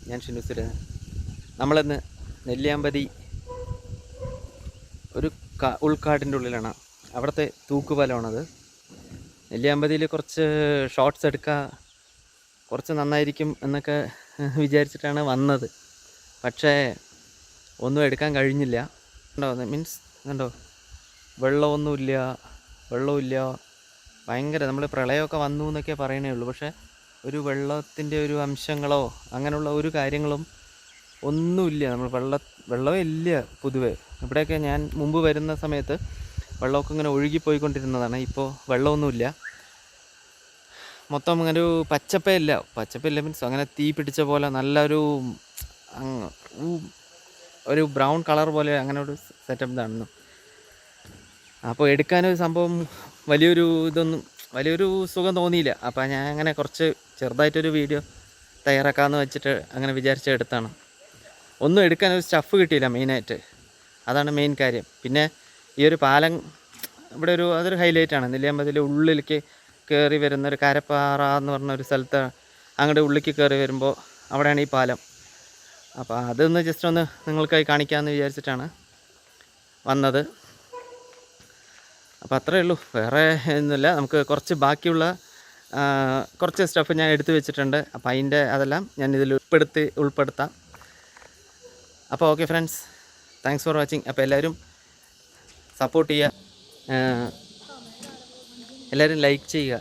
ഞാൻ ഷിനുസുര. നമ്മളിന്ന് നെല്ലിയാമ്പതി ഒരു ഉൾക്കാടിൻ്റെ ഉള്ളിലാണ്. അവിടുത്തെ തൂക്കുപാലമാണത്. നെല്ലിയാമ്പതിയിൽ കുറച്ച് ഷോർട്ട്സ് എടുക്കുക കുറച്ച് നന്നായിരിക്കും എന്നൊക്കെ വിചാരിച്ചിട്ടാണ് വന്നത്. പക്ഷേ ഒന്നും എടുക്കാൻ കഴിഞ്ഞില്ല. ഉണ്ടോ മീൻസ് കണ്ടോ, വെള്ളമില്ല. ഭയങ്കര നമ്മൾ പ്രളയമൊക്കെ വന്നു എന്നൊക്കെ പറയണേ ഉള്ളൂ. പക്ഷേ ഒരു വെള്ളത്തിൻ്റെ ഒരു അംശങ്ങളോ അങ്ങനെയുള്ള ഒരു കാര്യങ്ങളും ഒന്നുമില്ല. നമ്മൾ വെള്ളമേ ഇല്ല പൊതുവെ. ഇവിടെയൊക്കെ ഞാൻ മുമ്പ് വരുന്ന സമയത്ത് വെള്ളമൊക്കെ ഇങ്ങനെ ഒഴുകിപ്പോയിക്കൊണ്ടിരുന്നതാണ്. ഇപ്പോൾ വെള്ളമൊന്നുമില്ല. മൊത്തം അങ്ങനെ ഒരു പച്ചപ്പേ ഇല്ല മീൻസ് അങ്ങനെ തീ പിടിച്ച പോലെ നല്ലൊരു ഒരു ബ്രൗൺ കളർ പോലെ അങ്ങനെ ഒരു സെറ്റപ്പ് ഇതാണെന്നു. അപ്പോൾ എടുക്കാനൊരു സംഭവം വലിയൊരു സുഖം തോന്നിയില്ല. അപ്പോൾ ഞാൻ അങ്ങനെ കുറച്ച് ചെറുതായിട്ടൊരു വീഡിയോ തയ്യാറാക്കാമെന്ന് വെച്ചിട്ട് അങ്ങനെ വിചാരിച്ചെടുത്താണ്. ഒന്നും എടുക്കാനൊരു സ്റ്റഫ് കിട്ടിയില്ല മെയിനായിട്ട്. അതാണ് മെയിൻ കാര്യം. പിന്നെ ഈ ഒരു പാലം ഇവിടെ അതൊരു ഹൈലൈറ്റാണ്. നെല്ലിയാമ്പതിയിൽ ഉള്ളിലേക്ക് കയറി വരുന്ന ഒരു കരപ്പാറ എന്ന് പറഞ്ഞൊരു സ്ഥലത്ത് അങ്ങോട്ട് ഉള്ളിലേക്ക് കയറി വരുമ്പോൾ അവിടെയാണ് ഈ പാലം. അപ്പോൾ അതൊന്ന് ജസ്റ്റ് ഒന്ന് നിങ്ങൾക്കായി കാണിക്കാമെന്ന് വിചാരിച്ചിട്ടാണ് വന്നത്. അപ്പോൾ അത്രയേ ഉള്ളൂ, വേറെ ഒന്നുമില്ല. നമുക്ക് കുറച്ച് ബാക്കിയുള്ള കുറച്ച് സ്റ്റഫ് ഞാൻ എടുത്തു വെച്ചിട്ടുണ്ട്. അപ്പോൾ അതെല്ലാം ഞാൻ ഇതിൽ ഉൾപ്പെടുത്താം. അപ്പോൾ okay friends, thanks for watching. അപ്പോൾ എല്ലാവരും സപ്പോർട്ട് ചെയ്യുക, എല്ലാവരും ലൈക്ക് ചെയ്യുക.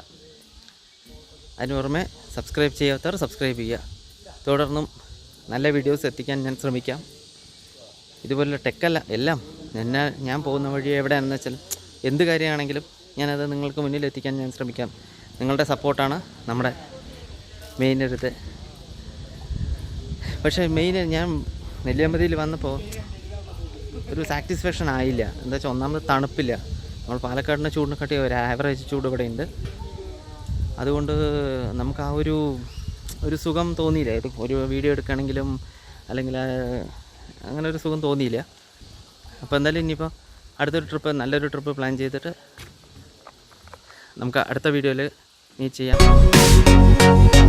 അതിന് പുറമെ സബ്സ്ക്രൈബ് ചെയ്യാത്തവർ സബ്സ്ക്രൈബ് ചെയ്യുക. തുടർന്നും നല്ല വീഡിയോസ് എത്തിക്കാൻ ഞാൻ ശ്രമിക്കാം. ഇതുപോലുള്ള ടെക്കല്ല എല്ലാം ഞാൻ പോകുന്ന വഴി എവിടെയാണെന്ന് വെച്ചാൽ എന്ത് കാര്യമാണെങ്കിലും ഞാനത് നിങ്ങൾക്ക് മുന്നിൽ എത്തിക്കാൻ ഞാൻ ശ്രമിക്കാം. നിങ്ങളുടെ സപ്പോർട്ടാണ് നമ്മുടെ മെയിൻ ഒരിത്. പക്ഷേ ഞാൻ നെല്ലിയാമ്പതിയിൽ വന്നപ്പോൾ ഒരു സാറ്റിസ്ഫാക്ഷൻ ആയില്ല. എന്താ വെച്ചാൽ ഒന്നാമത് തണുപ്പില്ല. നമ്മൾ പാലക്കാടിൻ്റെ ചൂടിനെക്കാട്ടി ഒരു ആവറേജ് ചൂട് ഇവിടെ ഉണ്ട്. അതുകൊണ്ട് നമുക്ക് ആ ഒരു സുഖം തോന്നിയില്ല. ഒരു വീഡിയോ എടുക്കുകയാണെങ്കിലും അല്ലെങ്കിൽ അങ്ങനെ ഒരു സുഖം തോന്നിയില്ല. അപ്പോൾ എന്തായാലും ഇനിയിപ്പോൾ നല്ലൊരു ട്രിപ്പ് പ്ലാൻ ചെയ്തിട്ട് നമുക്ക് അടുത്ത വീഡിയോയിൽ മീറ്റ് ചെയ്യാം.